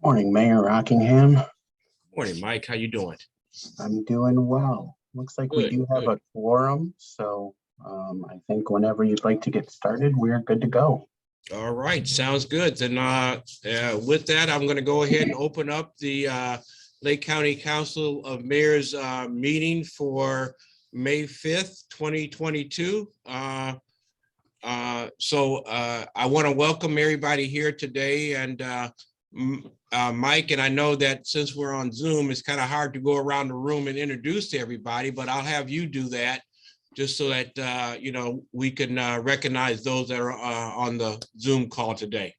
Morning, Mayor Rockingham. Morning, Mike. How you doing? I'm doing well. Looks like we Good, do have good. a quorum, so I think whenever you'd like to get started, we're good to go. All right, sounds good. Then with that, I'm going to go ahead and open up the Lake County Council of Mayors meeting for May 5th, 2022. So I want to welcome everybody here today, and Mike, and I know that since we're on Zoom, it's kind of hard to go around the room and introduce to everybody, but I'll have you do that just so that we can recognize those that are on the Zoom call today.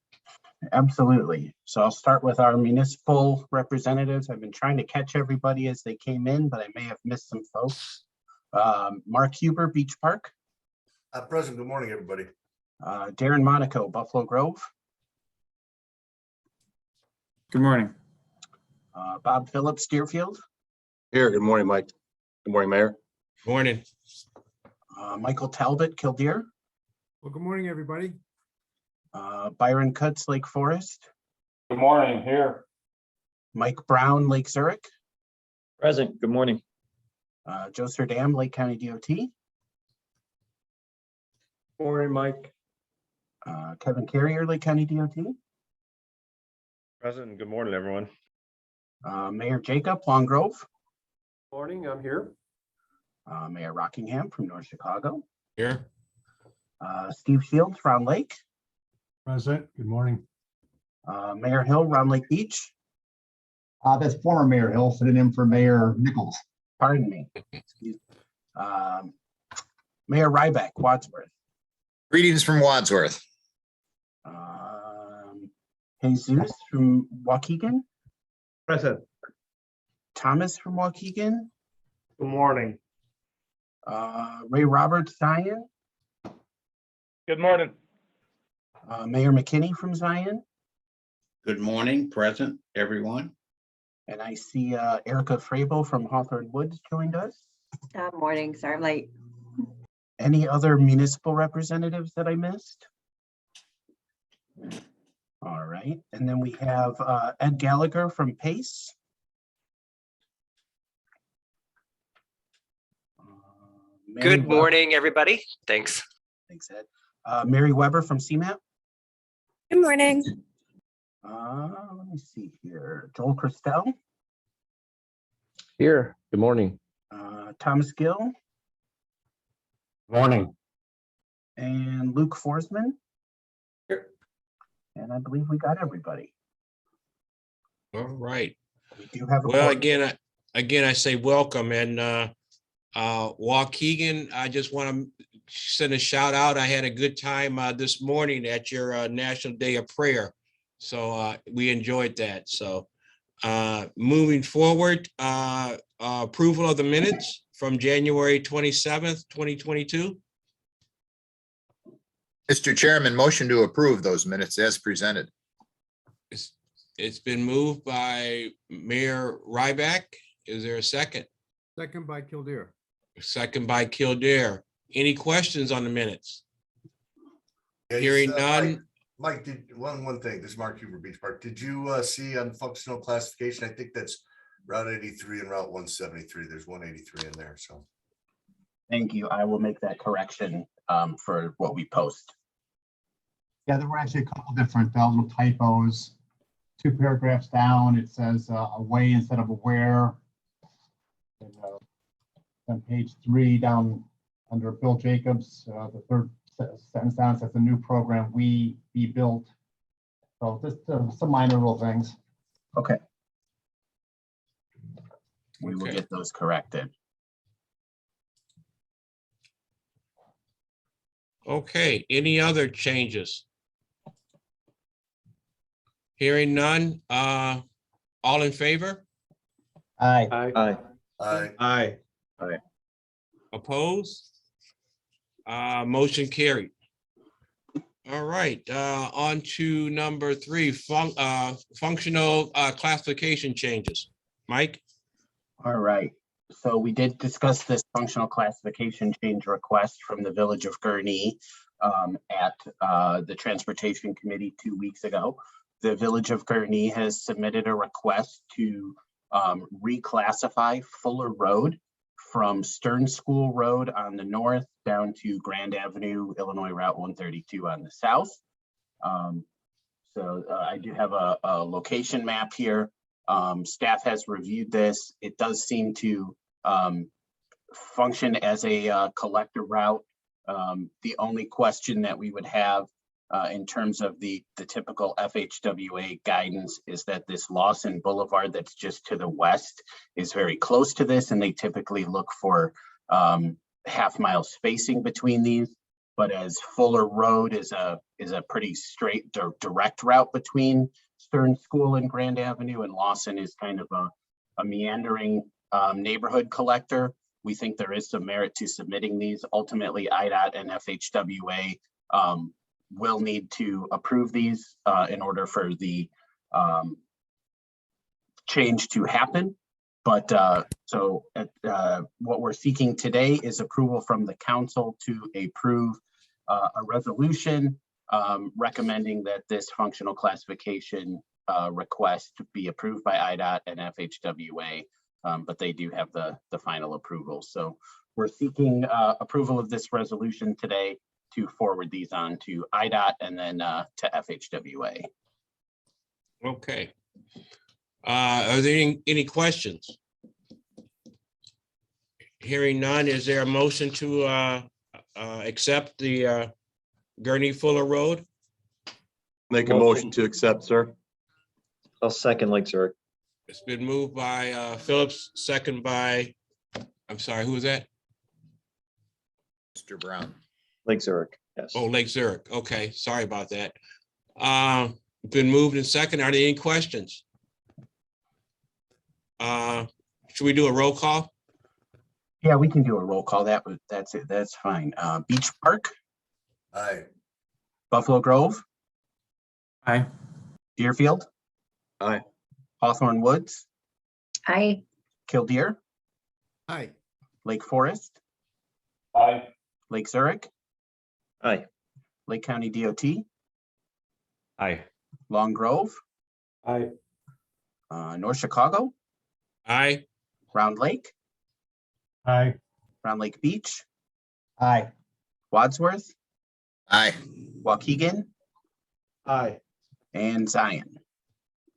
Absolutely. So I'll start with our municipal representatives. I've been trying to catch everybody as they came in, but I may have missed some folks. Mark Huber, Beach Park. Present. Good morning, everybody. Darren Monaco, Buffalo Grove. Good morning. Bob Phillips, Deerfield. Here, good morning, Mike. Good morning, Mayor. Morning. Michael Talbot, Kildare. Well, good morning, everybody. Byron Cutts, Lake Forest. Good morning, here. Mike Brown, Lake Zurich. Present. Good morning. Joe Serdam, Lake County DOT. Morning, Mike. Kevin Carrier, Lake County DOT. Present. Good morning, everyone. Mayor Jacob, Long Grove. Morning, I'm here. Mayor Rockingham from North Chicago. Here. Steve Shields, Round Lake. Present. Good morning. Mayor Hill, Round Lake Beach. That's former Mayor Hill, sitting in for Mayor Nichols. Pardon me. Excuse me. Mayor Ryback, Wadsworth. Greetings from Wadsworth. Jesus from Waukegan. Present. Thomas from Waukegan. Good morning. Ray Roberts, Zion. Good morning. Mayor McKinney from Zion. Good morning, present, everyone. And I see Erica Frabo from Hawthorne Woods joined us. Morning, sorry I'm late. Any other municipal representatives that I missed? All right, and then we have Ed Gallagher from PACE. Good morning, everybody. Thanks. Thanks, Ed. Mary Weber from CMAP. Good morning. Let me see here. Joel Christel. Here. Good morning. Thomas Gill. Morning. And Luke Forsman. Here. And I believe we got everybody. All right. We do have a Well, quorum. again, I say welcome, and Waukegan, I just want to send a shout out. I had a good time this morning at your National Day of Prayer. So we enjoyed that. So moving forward, approval of the minutes from January 27th, 2022. Mr. Chairman, motion to approve those minutes as presented. It's been moved by Mayor Ryback. Is there a second? Second by Kildare. Second by Kildare. Any questions on the minutes? Yes, Hearing none. Mike, did one thing. This is Mark Huber, Beach Park. Did you see on functional classification? I think that's Route 83 and Route 173. There's 183 in there. So Thank you. I will make that correction for what we post. Yeah, there were actually a couple different little typos. 2 paragraphs down, it says away instead of aware. And, on page 3 down under Bill Jacobs, the third sentence down says the new program we be built. So just some minor little things. Okay. We will Okay. get those corrected. Okay, any other changes? Hearing none, all in favor? Aye. Aye. I Aye. Opposed? Motion carried. All right, on to number 3, functional classification changes. Mike? All right. So we did discuss this functional classification change request from the Village of Gurnee at the Transportation Committee 2 weeks ago. the Village of Gurnee has submitted a request to reclassify Fuller Road from Stern School Road on the north down to Grand Avenue, Illinois Route 132 on the south. So I do have a location map here. Staff has reviewed this. It does seem to function as a collector route. The only question that we would have in terms of the typical FHWA guidance is that this Lawson Boulevard that's just to the west is very close to this, and they typically look for half-mile spacing between these. But as Fuller Road is a pretty straight direct route between Stern School and Grand Avenue, and Lawson is kind of a meandering neighborhood collector, we think there is some merit to submitting these. Ultimately, IDOT and FHWA will need to approve these in order for the change to happen. But what we're seeking today is approval from the council to approve a resolution recommending that this functional classification request be approved by IDOT and FHWA, but they do have the final approval. So we're seeking approval of this resolution today to forward these on to IDOT and then to FHWA. Okay. Are there any questions? Hearing none, is there a motion to accept the Gurnee Fuller Road? Make a motion to accept, sir. I'll second Lake Zurich. It's been moved by Phillips, second by, I'm sorry, who was that? Mr. Brown. Lake Zurich, yes. Oh, Lake Zurich. Okay, sorry about that. Been moved and second. Are there any questions? Should we do a roll call? Yeah, we can do a roll call. That's it. That's fine. Beach Park, Aye. Buffalo Grove, Aye. Deerfield, Aye. Hawthorne Woods, Aye. Killdeer, Aye. Lake Forest, Aye. Lake Zurich, Aye. Lake County DOT, Aye. Long Grove, Aye. North Chicago, Aye. Round Lake, Aye. Round Lake Beach, Aye. Wadsworth, Aye. Waukegan, Aye. and Zion.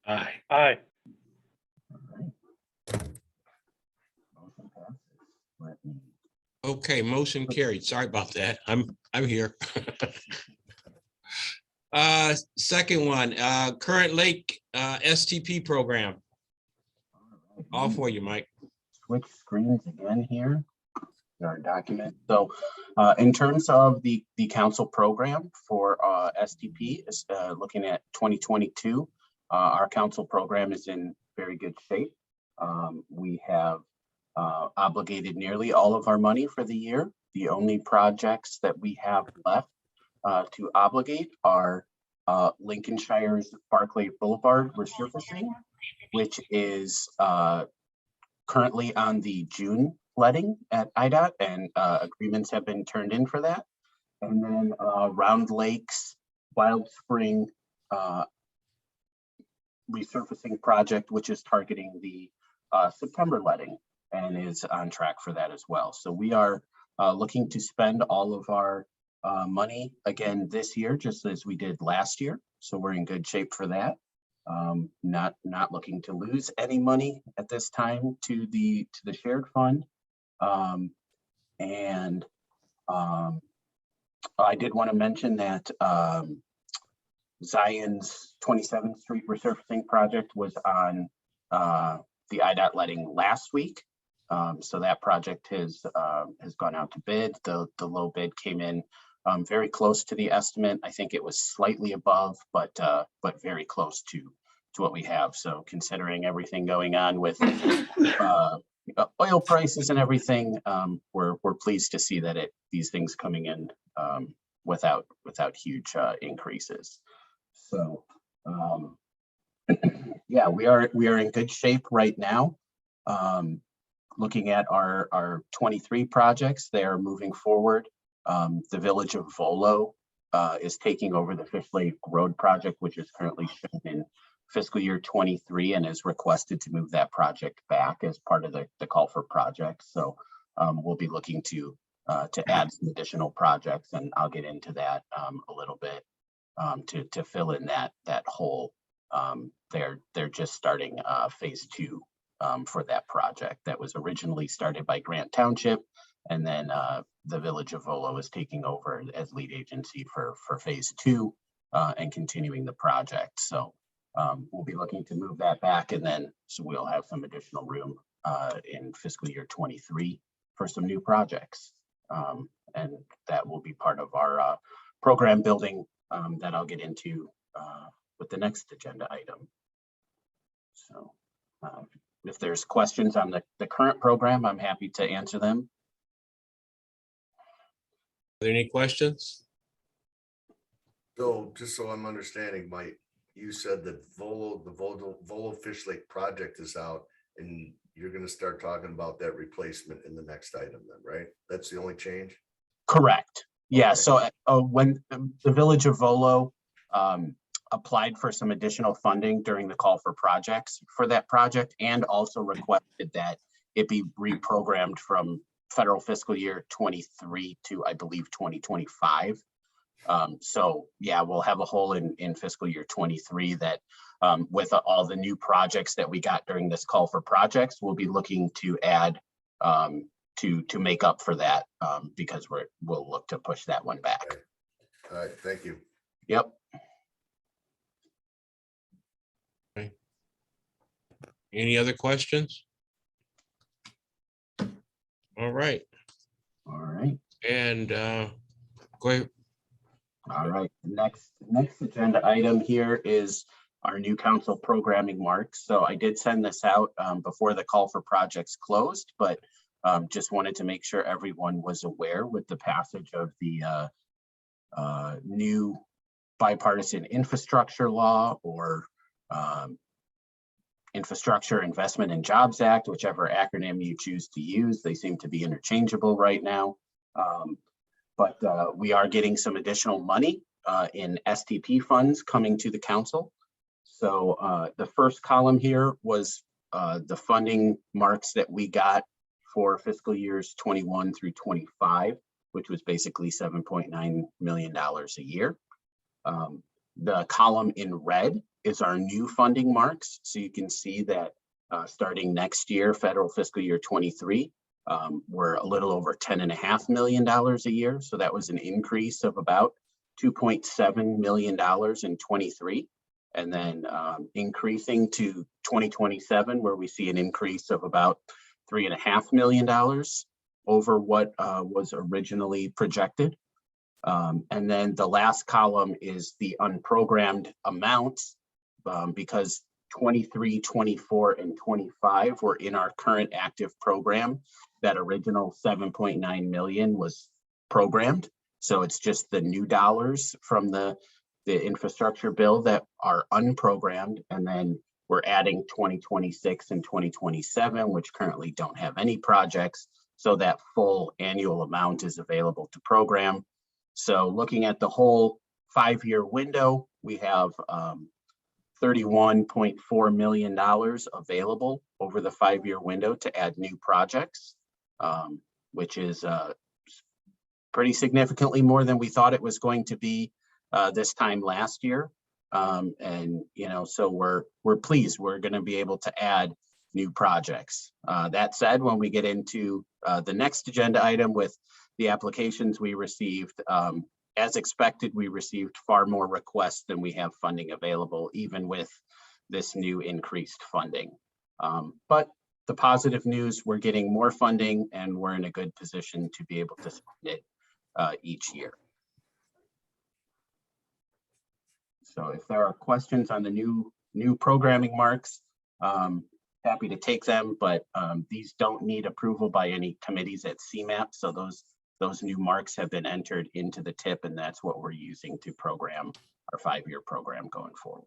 Aye. Aye. Motion passes. Let me- Okay, motion carried. Sorry about that. I'm here. Second one, current lake STP program. All for you, Mike. Switch screens again here. Our document. So in terms of the council program for STP is looking at 2022. Our council program is in very good shape. We have obligated nearly all of our money for the year. The only projects that we have left to obligate are Lincolnshire's Barclay Boulevard resurfacing, which is currently on the June letting at IDOT, and agreements have been turned in for that. And then Round Lakes Wild Spring resurfacing project, which is targeting the September letting and is on track for that as well. So we are looking to spend all of our money again this year, just as we did last year. So we're in good shape for that. Not looking to lose any money at this time to the shared fund. I did want to mention that Zion's 27th Street resurfacing project was on the IDOT letting last week. So that project has gone out to bid. The low bid came in very close to the estimate. I think it was slightly above, but very close to what we have. So considering everything going on with oil prices and everything, we're pleased to see that these things coming in without huge increases. So yeah, we are in good shape right now. Looking at our 23 projects, they are moving forward. The Village of Volo is taking over the Fish Lake Road project, which is currently shown in fiscal year 23 and is requested to move that project back as part of the call for projects. So we'll be looking to add some additional projects, and I'll get into that a little bit to fill in that hole. They're just starting phase 2 for that project that was originally started by Grant Township, and then the Village of Volo is taking over as lead agency for phase 2 and continuing the project. So we'll be looking to move that back, and then so we'll have some additional room in fiscal year 23 for some new projects. And that will be part of our program building that I'll get into with the next agenda item. So if there's questions on the current program, I'm happy to answer them. Are there any questions? So just so I'm understanding, Mike, you said that Volo Fish Lake project is out, and you're gonna start talking about that replacement in the next item then, right? That's the only change? Correct. Yeah, Okay. so when the Village of Volo applied for some additional funding during the call for projects for that project, and also requested that it be reprogrammed from federal fiscal year 23 to, I believe, 2025. So yeah, we'll have a hole in fiscal year 23 that with all the new projects that we got during this call for projects, we'll be looking to add to make up for that because we'll look to push that one back. Okay. All right, thank you. Yep. Any other questions? All right, All right. and go ahead. All right. Next agenda item here is our new council programming marks. So I did send this out before the call for projects closed, but just wanted to make sure everyone was aware with the passage of the new bipartisan infrastructure law, or Infrastructure Investment and Jobs Act, whichever acronym you choose to use. They seem to be interchangeable right now. But we are getting some additional money in STP funds coming to the council. So the first column here was the funding marks that we got for fiscal years 21 through 25, which was basically $7.9 million a year. The column in red is our new funding marks. So you can see that starting next year, federal fiscal year 23, we're a little over $10.5 million a year. So that was an increase of about $2.7 million in 23. And then increasing to 2027, where we see an increase of about $3.5 million over what was originally projected. And then the last column is the unprogrammed amounts, because 23, 24, and 25 were in our current active program. That original 7.9 million was programmed. So it's just the new dollars from the infrastructure bill that are unprogrammed. And then we're adding 2026 and 2027, which currently don't have any projects. So that full annual amount is available to program. So looking at the whole 5-year window, we have $31.4 million available over the 5-year window to add new projects, which is pretty significantly more than we thought it was going to be this time last year. And, you know, so we're pleased we're going to be able to add new projects. That said, when we get into the next agenda item with the applications we received, as expected, we received far more requests than we have funding available, even with this new increased funding. But the positive news, we're getting more funding and we're in a good position to be able to spend it each year. So if there are questions on the new programming marks, happy to take them, but these don't need approval by any committees at CMAP. So those new marks have been entered into the TIP, and that's what we're using to program our 5-year program going forward.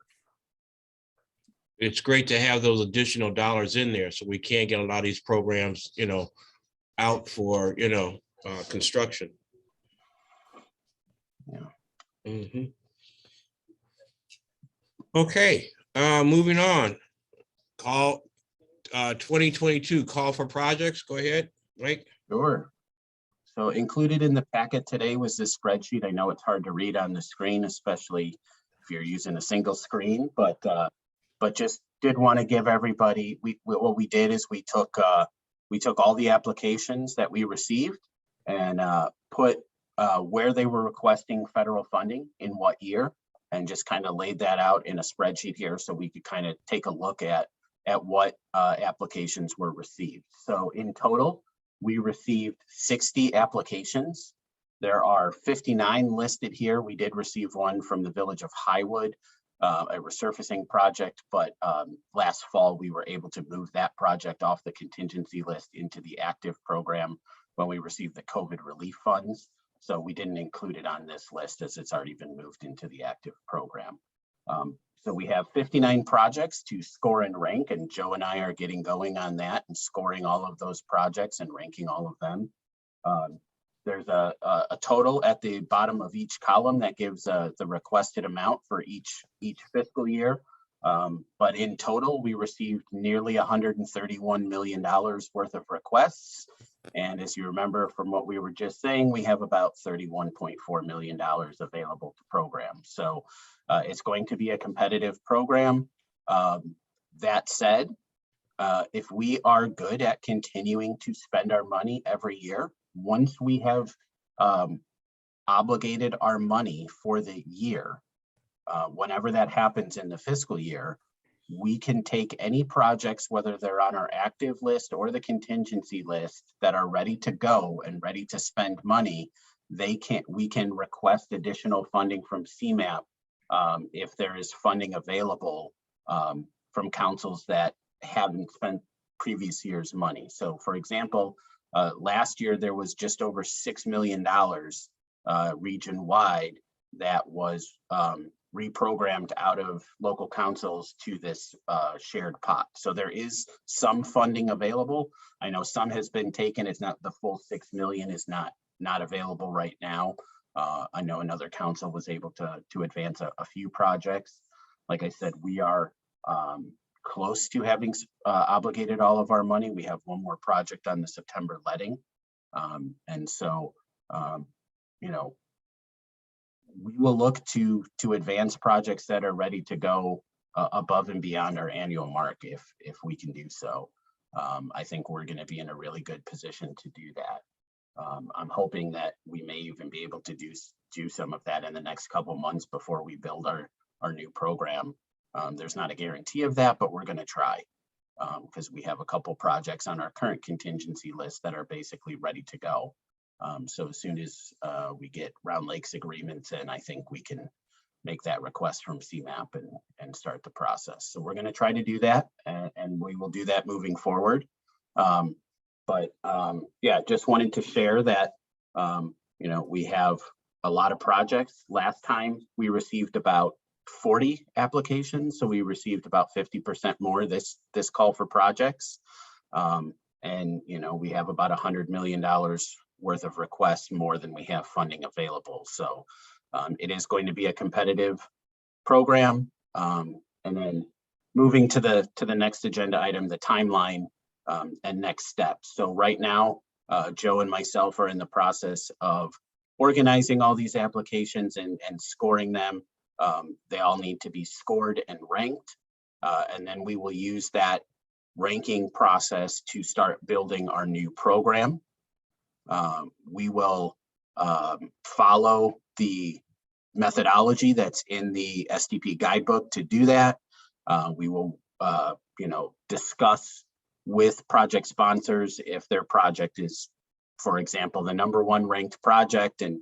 It's great to have those additional dollars in there, so we can get a lot of these programs, you know, out for, you know, construction. Yeah. Mhm. Okay, moving on. Call 2022 call for projects. Go ahead, Mike. Sure. So included in the packet today was this spreadsheet. I know it's hard to read on the screen, especially if you're using a single screen, but just did want to give everybody, what we did is we took all the applications that we received and put where they were requesting federal funding in what year, and just kind of laid that out in a spreadsheet here so we could kind of take a look at what applications were received. So in total, we received 60 applications. There are 59 listed here. We did receive one from the village of Highwood, a resurfacing project, but last fall we were able to move that project off the contingency list into the active program when we received the COVID relief funds. So we didn't include it on this list as it's already been moved into the active program. So we have 59 projects to score and rank, and Joe and I are getting going on that and scoring all of those projects and ranking all of them. There's a total at the bottom of each column that gives the requested amount for each fiscal year. But in total, we received nearly $131 million worth of requests. And as you remember from what we were just saying, we have about $31.4 million available to program. So it's going to be a competitive program. That said, if we are good at continuing to spend our money every year, once we have obligated our money for the year, whenever that happens in the fiscal year, we can take any projects, whether they're on our active list or the contingency list, that are ready to go and ready to spend money. We can request additional funding from CMAP if there is funding available from councils that haven't spent previous year's money. So for example, last year there was just over $6 million region-wide that was reprogrammed out of local councils to this shared pot. So there is some funding available. I know some has been taken. It's not the full 6 million is not available right now. I know another council was able to advance a few projects. Like I said, we are close to having obligated all of our money. We have one more project on the September letting. And so, you know, we will look to advance projects that are ready to go above and beyond our annual mark if we can do so. I think we're going to be in a really good position to do that. I'm hoping that we may even be able to do some of that in the next couple months before we build our new program. There's not a guarantee of that, but we're going to try because we have a couple projects on our current contingency list that are basically ready to go. So as soon as we get Round Lakes agreements in, I think we can make that request from CMAP and start the process. So we're going to try to do that, and we will do that moving forward. Yeah, just wanted to share that, you know, we have a lot of projects. Last time we received about 40 applications, so we received about 50% more this call for projects. And, you know, we have about $100 million worth of requests more than we have funding available. So it is going to be a competitive program. And then moving to the next agenda item, the timeline and next steps. So right now, Joe and myself are in the process of organizing all these applications and scoring them. They all need to be scored and ranked. And then we will use that ranking process to start building our new program. We will follow the methodology that's in the SDP guidebook to do that. We will, you know, discuss with project sponsors if their project is, for example, the #1 ranked project and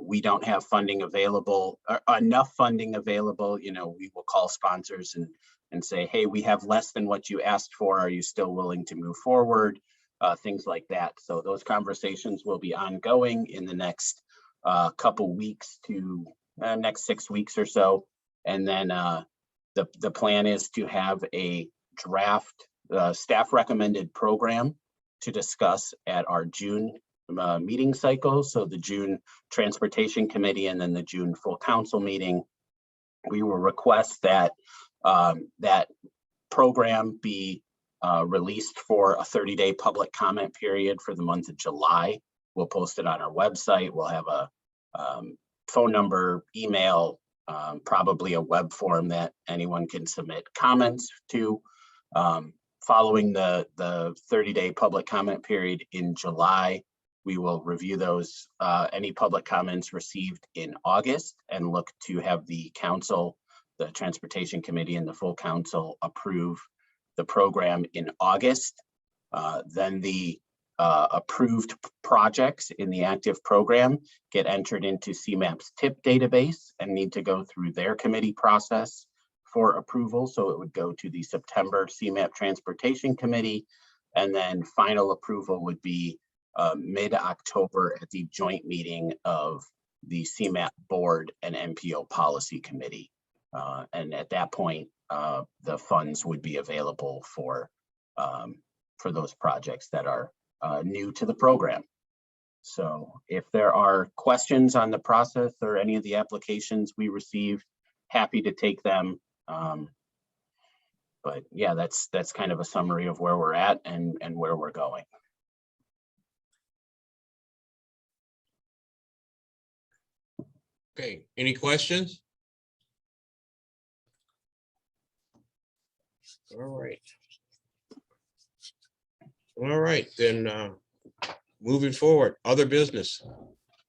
we don't have funding available, or enough funding available, you know, we will call sponsors and say, hey, we have less than what you asked for. Are you still willing to move forward? Things like that. So those conversations will be ongoing in the next couple weeks to next 6 weeks or so. And then the plan is to have a draft staff recommended program to discuss at our June meeting cycle. So the June Transportation Committee and then the June full council meeting. We will request that that program be released for a 30-day public comment period for the month of July. We'll post it on our website. We'll have a phone number, email, probably a web form that anyone can submit comments to. Following the 30-day public comment period in July, we will review those, any public comments received in August, and look to have the council, the Transportation Committee and the full council approve the program in August. Then the approved projects in the active program get entered into CMAP's TIP database and need to go through their committee process for approval. So it would go to the September CMAP Transportation Committee, and then final approval would be mid-October at the joint meeting of the CMAP Board and MPO Policy Committee. And at that point, the funds would be available for those projects that are new to the program. So if there are questions on the process or any of the applications we received, happy to take them. But yeah, that's kind of a summary of where we're at and where we're going. Okay, any questions? All right. All right, then moving forward, other business.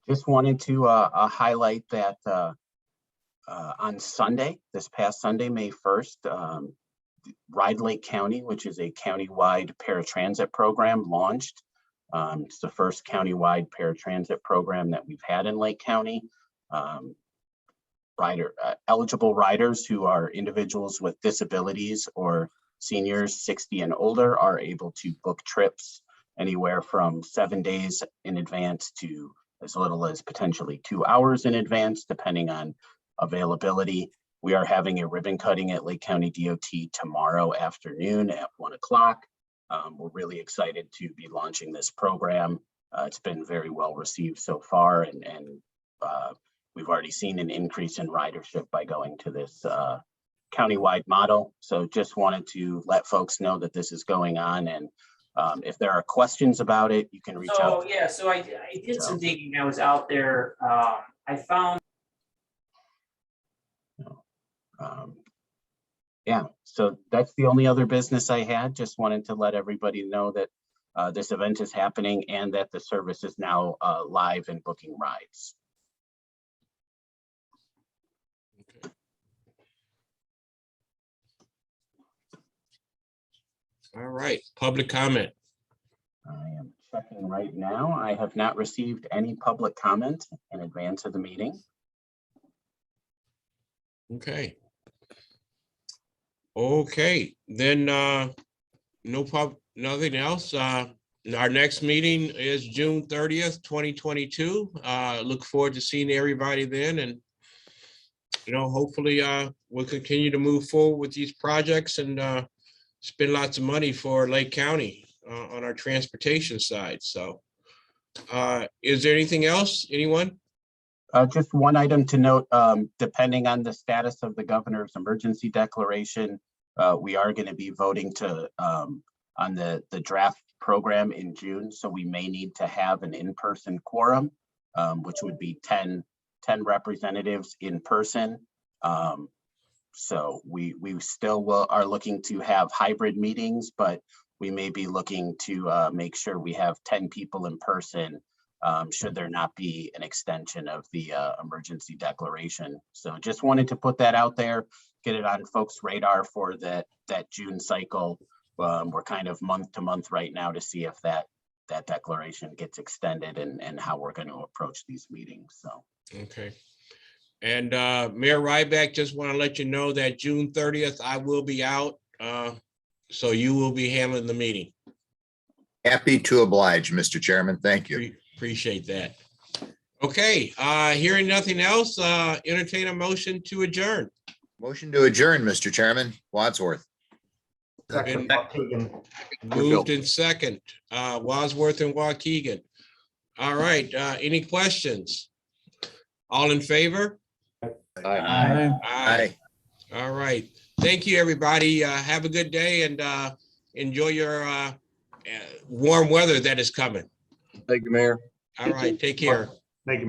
Just wanted to highlight that on Sunday, this past Sunday, May 1st, Ride Lake County, which is a countywide paratransit program, launched. It's the first countywide paratransit program that we've had in Lake County. Eligible riders who are individuals with disabilities or seniors 60 and older are able to book trips anywhere from 7 days in advance to as little as potentially 2 hours in advance, depending on availability. We are having a ribbon cutting at Lake County DOT tomorrow afternoon at 1 o'clock. We're really excited to be launching this program. It's been very well received so far, and we've already seen an increase in ridership by going to this countywide model. So just wanted to let folks know that this is going on, and if there are questions about it, you can reach out. So, yeah, so I did some digging. I was out there. I found. Yeah, so that's the only other business I had. Just wanted to let everybody know that this event is happening and that the service is now live and booking rides. Okay. All right, public comment. I am checking right now. I have not received any public comment in advance of the meeting. Okay. Okay, then nothing else. Our next meeting is June 30th, 2022. Look forward to seeing everybody then, and hopefully we'll continue to move forward with these projects and spend lots of money for Lake County on our transportation side. So is there anything else, anyone? Just one item to note, depending on the status of the governor's emergency declaration, we are going to be voting on the draft program in June. So we may need to have an in-person quorum, which would be 10 representatives in person. So we still are looking to have hybrid meetings, but we may be looking to make sure we have 10 people in person should there not be an extension of the emergency declaration. So just wanted to put that out there, get it on folks' radar for that June cycle. We're kind of month to month right now to see if that declaration gets extended and how we're going to approach these meetings. So. Okay. And Mayor Ryback, just want to let you know that June 30th, I will be out. So you will be handling the meeting. Happy to oblige, Mr. Chairman. Thank you. Appreciate that. Okay, hearing nothing else, entertain a motion to adjourn. Motion to adjourn, Mr. Chairman. Wadsworth. Second, Waukegan. Moved in second, Wadsworth and Waukegan. All right, any questions? All in favor? Aye. Aye. All right. Thank you, everybody. Have a good day and enjoy your warm weather that is coming. Thank you, Mayor. All right, take care. Thank you.